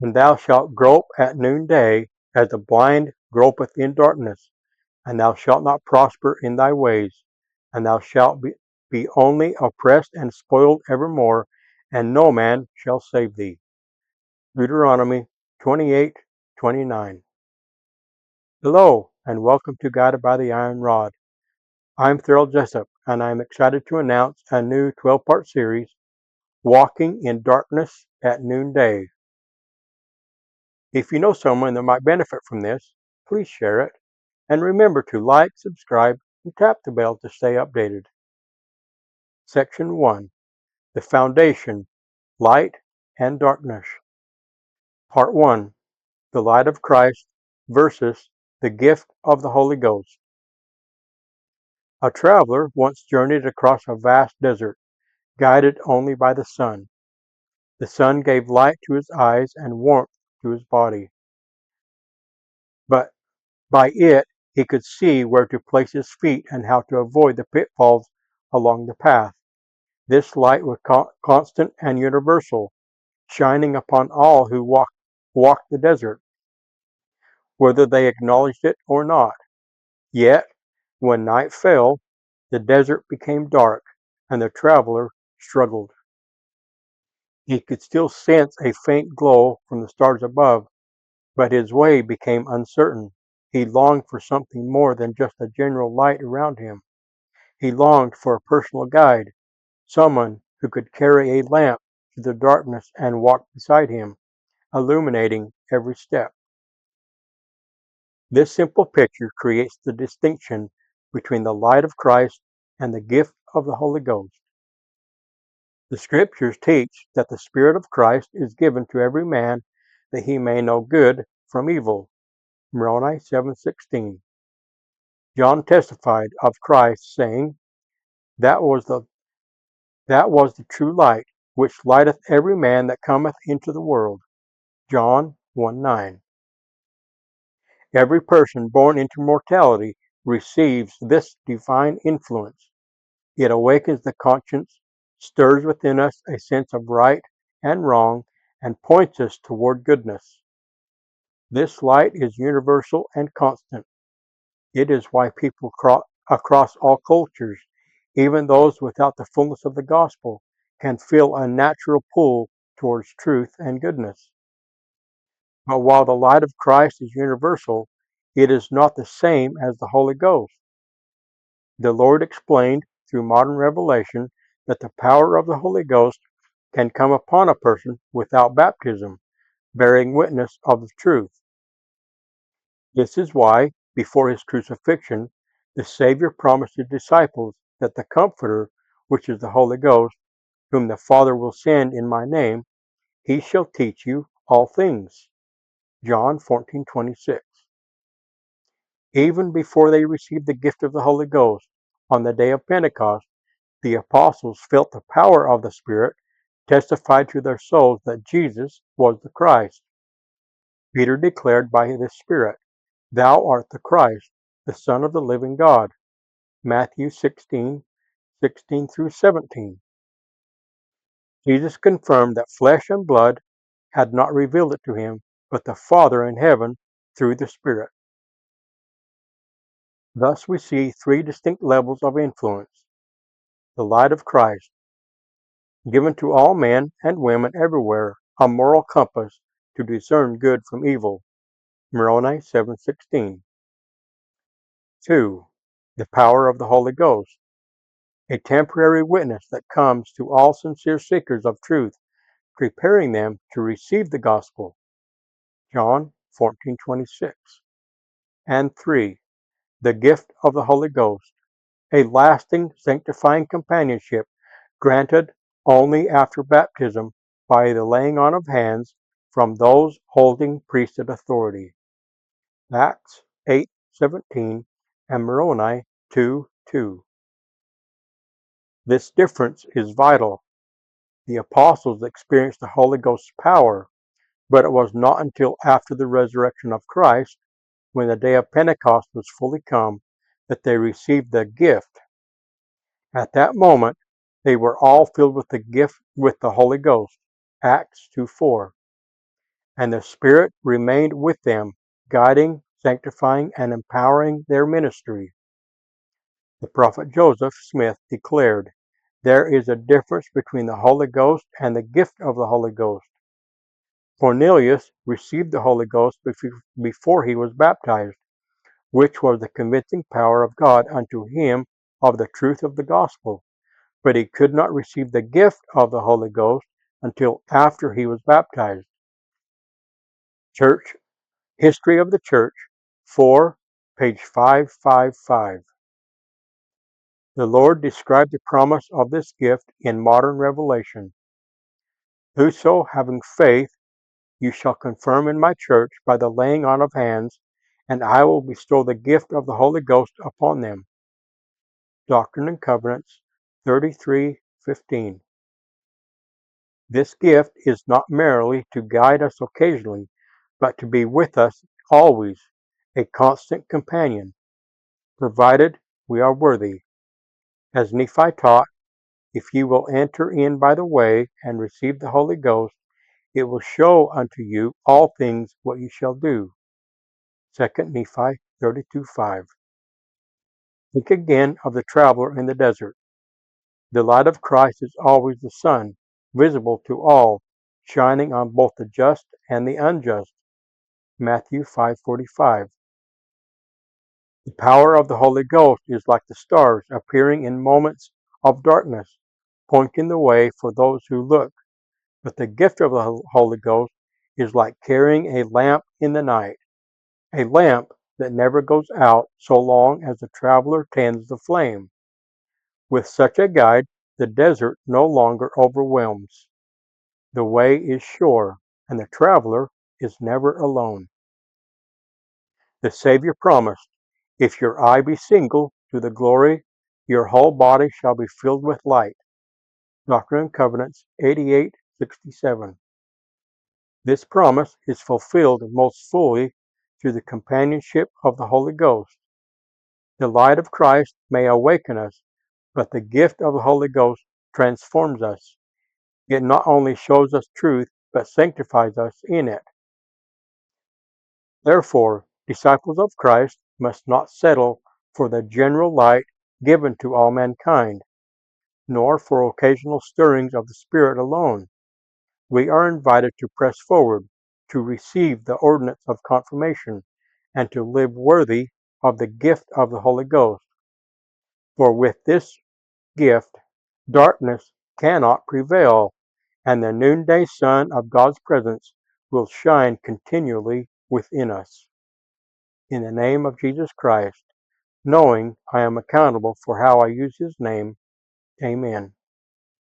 And thou shalt grope at noonday, as the blind gropeth in darkness, and thou shalt not prosper in thy ways, and thou shalt be only oppressed and spoiled evermore, and no man shall save thee. Deuteronomy 28:29. Hello, and welcome to Guided by the Iron Rod. I'm Thurl Jessup, and I'm excited to announce a new 12-part series, Walking in Darkness at Noonday. If you know someone that might benefit from this, please share it. And remember to like, subscribe, and tap the bell to stay updated. Section 1. The Foundation, Light and Darkness. Part 1. The Light of Christ versus the Gift of the Holy Ghost. A traveler once journeyed across a vast desert, guided only by the sun. The sun gave light to his eyes and warmth to his body. But by it, he could see where to place his feet and how to avoid the pitfalls along the path. This light was constant and universal, shining upon all who walked the desert, whether they acknowledged it or not. Yet, when night fell, the desert became dark, and the traveler struggled. He could still sense a faint glow from the stars above, but his way became uncertain. He longed for something more than just a general light around him. He longed for a personal guide, someone who could carry a lamp through the darkness and walk beside him, illuminating every step. This simple picture creates the distinction between the light of Christ and the gift of the Holy Ghost. The scriptures teach that the Spirit of Christ is given to every man that he may know good from evil. Moroni 7:16. John testified of Christ, saying, That was the true light, which lighteth every man that cometh into the world. John 1:9. Every person born into mortality receives this divine influence. It awakens the conscience, stirs within us a sense of right and wrong, and points us toward goodness. This light is universal and constant. It is why people across all cultures, even those without the fullness of the gospel, can feel a natural pull towards truth and goodness. But while the light of Christ is universal, it is not the same as the Holy Ghost. The Lord explained through modern revelation that the power of the Holy Ghost can come upon a person without baptism, bearing witness of the truth. This is why, before his crucifixion, the Savior promised his disciples that the Comforter, which is the Holy Ghost, whom the Father will send in my name, he shall teach you all things. John 14:26. Even before they received the gift of the Holy Ghost, on the day of Pentecost, the apostles felt the power of the Spirit, testified to their souls that Jesus was the Christ. Peter declared by the Spirit, Thou art the Christ, the Son of the living God. Matthew 16:16 through 17. Jesus confirmed that flesh and blood had not revealed it to him, but the Father in heaven through the Spirit. Thus we see three distinct levels of influence. The light of Christ, given to all men and women everywhere, a moral compass to discern good from evil. Moroni 7:16. 2. The power of the Holy Ghost, a temporary witness that comes to all sincere seekers of truth, preparing them to receive the gospel. John 14:26. And 3. The gift of the Holy Ghost, a lasting sanctifying companionship granted only after baptism by the laying on of hands from those holding priesthood authority. Acts 8:17 and Moroni 2:2. This difference is vital. The apostles experienced the Holy Ghost's power, but it was not until after the resurrection of Christ, when the day of Pentecost was fully come, that they received the gift. At that moment, they were all filled with the gift with the Holy Ghost. Acts 2:4. and the Spirit remained with them, guiding, sanctifying, and empowering their ministry. The prophet Joseph Smith declared, "There is a difference between the Holy Ghost and the gift of the Holy Ghost." Cornelius received the Holy Ghost before he was baptized, which was the convincing power of God unto him of the truth of the gospel. But he could not receive the gift of the Holy Ghost until after he was baptized. Church History of the Church 4, page 555. The Lord described the promise of this gift in modern revelation. "Whoso, having faith, you shall confirm in my church by the laying on of hands, and I will bestow the gift of the Holy Ghost upon them." Doctrine and Covenants 33:15. This gift is not merely to guide us occasionally, but to be with us always, a constant companion, provided we are worthy. As Nephi taught, "If ye will enter in by the way, and receive the Holy Ghost, it will show unto you all things what ye shall do." 2 Nephi 32:5. Think again of the traveler in the desert. The light of Christ is always the sun, visible to all, shining on both the just and the unjust. Matthew 5:45. The power of the Holy Ghost is like the stars appearing in moments of darkness, pointing the way for those who look. But the gift of the Holy Ghost is like carrying a lamp in the night, a lamp that never goes out so long as the traveler tends the flame. With such a guide, the desert no longer overwhelms. The way is sure, and the traveler is never alone. The Savior promised, "If your eye be single to the glory, your whole body shall be filled with light." Doctrine and Covenants 88:67. This promise is fulfilled most fully through the companionship of the Holy Ghost. The light of Christ may awaken us, but the gift of the Holy Ghost transforms us. It not only shows us truth, but sanctifies us in it. Therefore, disciples of Christ must not settle for the general light given to all mankind, nor for occasional stirrings of the Spirit alone. We are invited to press forward, to receive the ordinance of confirmation, and to live worthy of the gift of the Holy Ghost. For with this gift, darkness cannot prevail, and the noonday sun of God's presence will shine continually within us. In the name of Jesus Christ, knowing I am accountable for how I use his name, amen.